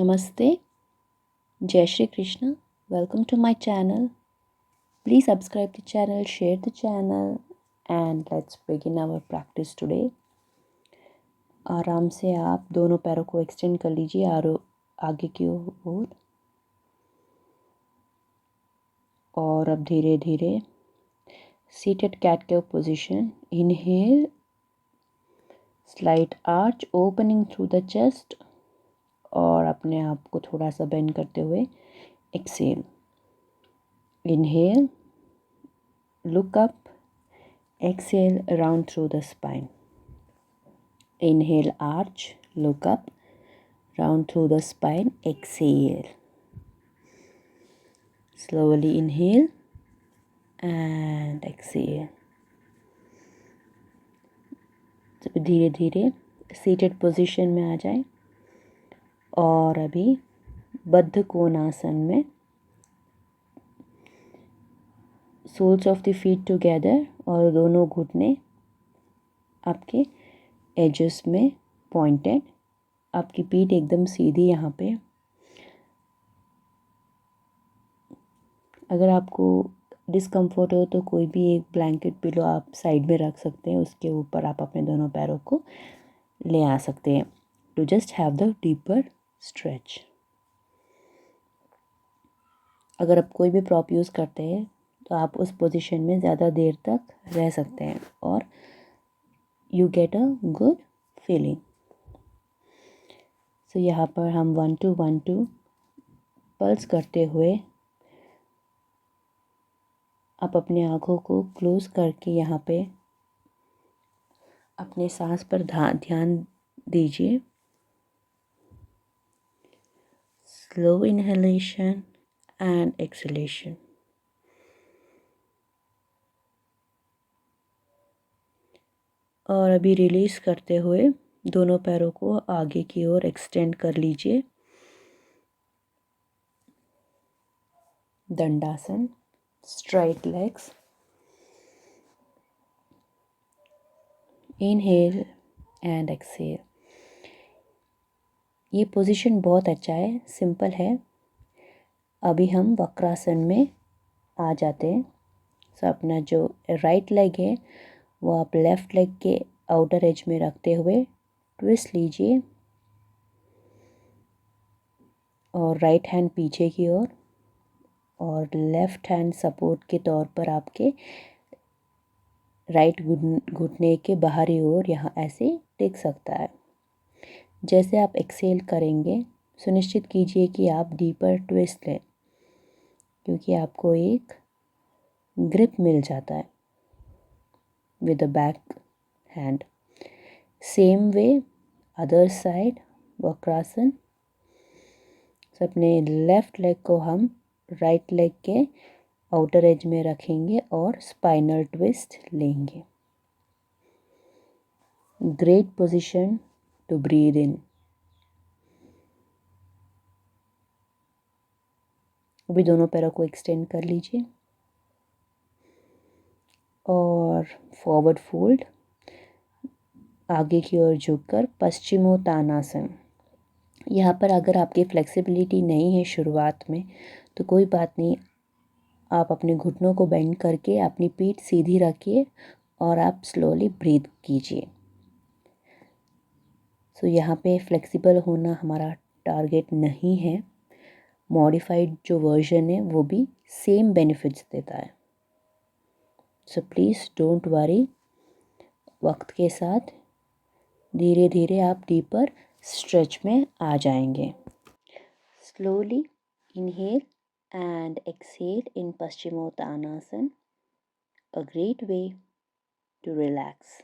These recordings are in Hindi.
Namaste, Jai Shri Krishna. Welcome to my channel. Please subscribe the channel, share the channel, and let's begin our practice today. आराम से आप दोनों पैरों को एक्सटेंड कर लीजिए आगे की ओर और अब धीरे धीरे seated cat cow position. Inhale, slight arch opening through the chest और अपने आप को थोड़ा सा बेंड करते हुए exhale. Inhale, look up, exhale, round through the spine. Inhale, arch, look up, round through the spine, exhale. Slowly inhale and exhale. तो धीरे धीरे सीटेड पोजीशन में आ जाए और अभी बद्ध कोणासन में soles of the feet together और दोनों घुटने आपके एजेस में पॉइंटेड. आपकी पीठ एकदम सीधी यहाँ पे. अगर आपको डिस्कम्फर्ट हो तो कोई भी एक ब्लैंकेट पिलो आप साइड में रख सकते हैं. उसके ऊपर आप अपने दोनों पैरों को ले आ सकते हैं to just have the deeper stretch. अगर आप कोई भी प्रॉप यूज़ करते हैं तो आप उस पोजीशन में ज़्यादा देर तक रह सकते हैं और you get a good feeling. So यहाँ पर हम 1 2 1 2 पल्स करते हुए आप अपने आँखों को क्लोज करके यहाँ पे अपने सांस पर ध्यान दीजिए. Slow inhalation and exhalation. और अभी रिलीज़ करते हुए दोनों पैरों को आगे की ओर एक्सटेंड कर लीजिए. Dandasana, straight legs. Inhale and exhale. ये पोजीशन बहुत अच्छा है, सिंपल है. अभी हम वक्रासन में आ जाते हैं. सो अपना जो राइट लेग है वो आप लेफ़्ट लेग के आउटर एज में रखते हुए ट्विस्ट लीजिए और राइट हैंड पीछे की ओर और लेफ़्ट हैंड सपोर्ट के तौर पर आपके राइट घुटने के बाहरी ओर यहाँ ऐसे टिक सकता है. जैसे आप एक्सेल करेंगे सुनिश्चित कीजिए कि आप डीपर ट्विस्ट लें क्योंकि आपको एक ग्रिप मिल जाता है with the back hand. Same way, other side, Vakrasana. तो अपने लेफ़्ट लेग को हम राइट लेग के आउटर एज में रखेंगे और स्पाइनल ट्विस्ट लेंगे. Great position to breathe in. अभी दोनों पैरों को एक्सटेंड कर लीजिए और फॉरवर्ड फोल्ड, आगे की ओर झुककर पश्चिमोत्तानासन. यहाँ पर अगर आपकी फ्लेक्सिबिलिटी नहीं है शुरुआत में तो कोई बात नहीं. आप अपने घुटनों को बेंड करके अपनी पीठ सीधी रखिए और आप स्लोली ब्रीथ कीजिए. सो यहाँ पे फ्लेक्सिबल होना हमारा टारगेट नहीं है. मॉडिफाइड जो वर्जन है वो भी सेम बेनिफिट्स देता है. So please don't worry. वक्त के साथ धीरे धीरे आप डीपर स्ट्रेच में आ जाएंगे. Slowly inhale and exhale in Paschimottanasana, a great way to relax.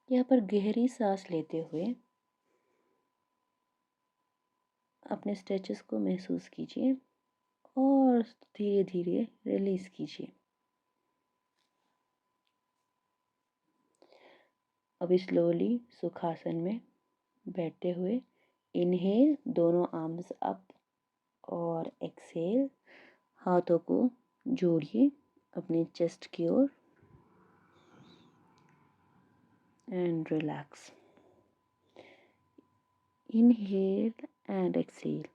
यहाँ पर गहरी सांस लेते हुए अपने स्ट्रेचेस को महसूस कीजिए और धीरे धीरे रिलीज कीजिए. अभी स्लोली सुखासन में बैठते हुए इनहेल, दोनों आर्म्स अप और एक्सहेल, हाथों को जोड़िए अपने चेस्ट की ओर and relax. Inhale and exhale.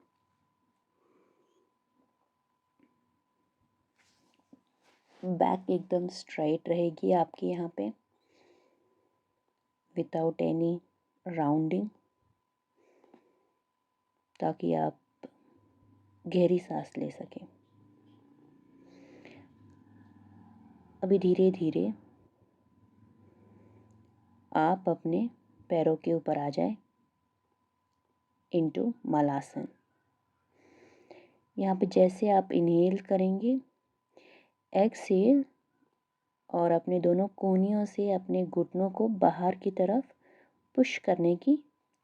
Back एकदम स्ट्राइट रहेगी आपकी यहाँ पे, विदाउट एनी राउंडिंग, ताकि आप गहरी सांस ले सकें। अभी धीरे धीरे आप अपने पैरों के ऊपर आ जाएं इनटू मलासन। यहाँ पे जैसे आप इनहेल करेंगे, एक्सहेल और अपने दोनों कोहनियों से अपने घुटनों को बाहर की तरफ पुश करने की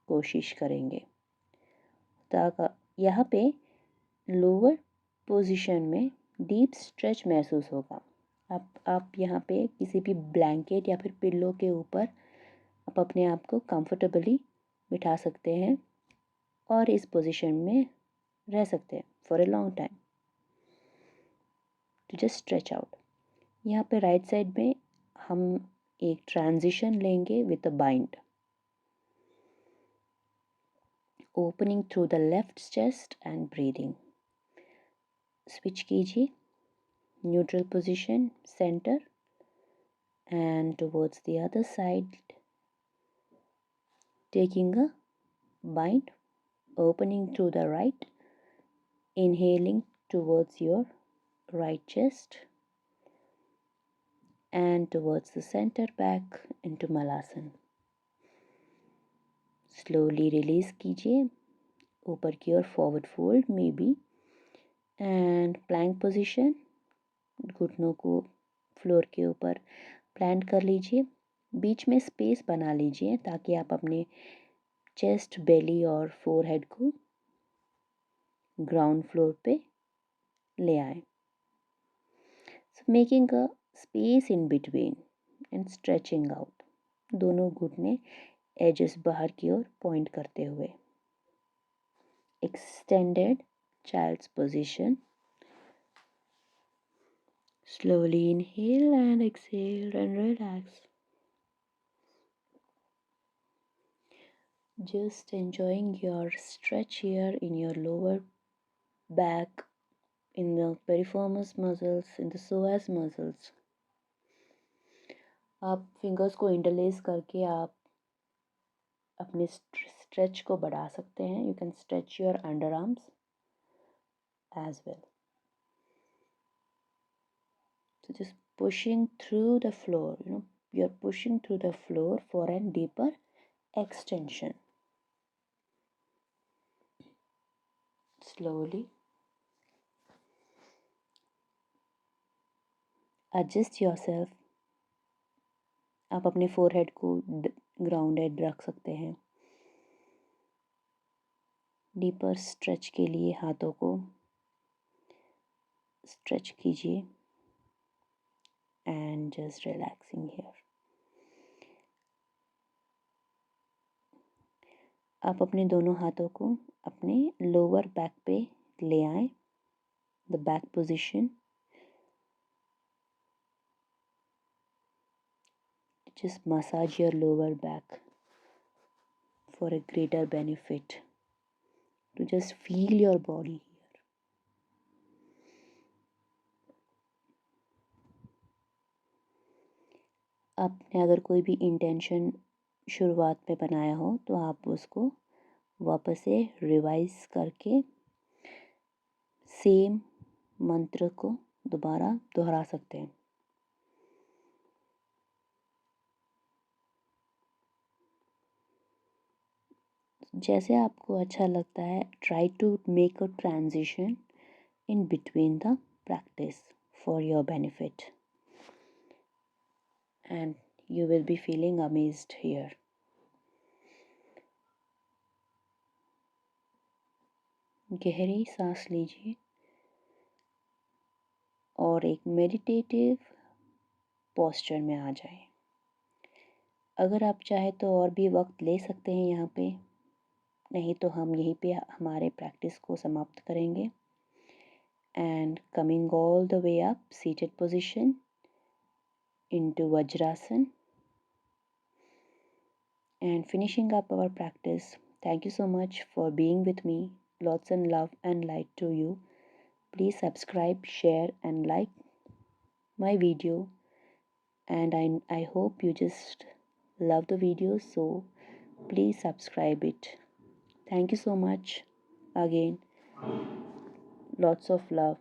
कोशिश करेंगे, ताकि यहाँ पे लोअर पोजीशन में डीप स्ट्रेच महसूस होगा। आप यहाँ पे किसी भी ब्लैंकेट या फिर पिल्लो के ऊपर आप अपने आप को कंफर्टेबली बिठा सकते हैं और इस पोजीशन में रह सकते हैं for a long time to just stretch out. यहाँ पे राइट साइड में हम एक ट्रांजिशन लेंगे with a bind, opening through the left chest and breathing. Switch कीजिए, neutral position, center and towards the other side, taking a bind, opening through the right, inhaling towards your right chest and towards the center back into Malasana. Slowly release कीजिए ऊपर की ओर, forward fold maybe, and plank position, घुटनों को फ्लोर के ऊपर प्लांट कर लीजिए। बीच में स्पेस बना लीजिए ताकि आप अपने चेस्ट, बेली और फोरहेड को ग्राउंड फ्लोर पे ले आए। So making a space in between and stretching out. दोनों घुटने एजेस बाहर की ओर पॉइंट करते हुए। Extended child's position. Slowly inhale and exhale and relax. Just enjoying your stretch here in your lower back, in the piriformis muscles, in the psoas muscles. आप फिंगर्स को इंटरलेस करके आप अपने स्ट्रेच को बढ़ा सकते हैं। You can stretch your underarms as well. So just pushing through the floor, you're pushing through the floor for a deeper extension. Slowly adjust yourself. आप अपने फोरहेड को ग्राउंडेड रख सकते हैं। डीपर स्ट्रेच के लिए हाथों को स्ट्रेच कीजिए एंड जस्ट रिलैक्सिंग हियर। आप अपने दोनों हाथों को अपने लोअर बैक पे ले आएं, the back position. Just massage your lower back for a greater benefit, to just feel your body here. आपने अगर कोई भी इंटेंशन शुरुआत में बनाया हो तो आप उसको वापस से रिवाइज करके सेम मंत्र को दोबारा दोहरा सकते हैं। जैसे आपको अच्छा लगता है, try to make a transition in between the practice for your benefit, and you will be feeling amazed here. गहरी सांस लीजिए और एक मेडिटेटिव पोस्चर में आ जाएं। अगर आप चाहे तो और भी वक्त ले सकते हैं यहाँ पे, नहीं तो हम यहीं पे हमारे प्रैक्टिस को समाप्त करेंगे। And coming all the way up, seated position into Vajrasana, and finishing up our practice Thank you so much for being with me. Lots and love and light to you. Please subscribe, share and like my video, and I hope you just love the video, so please subscribe it. Thank you so much again. Lots of love.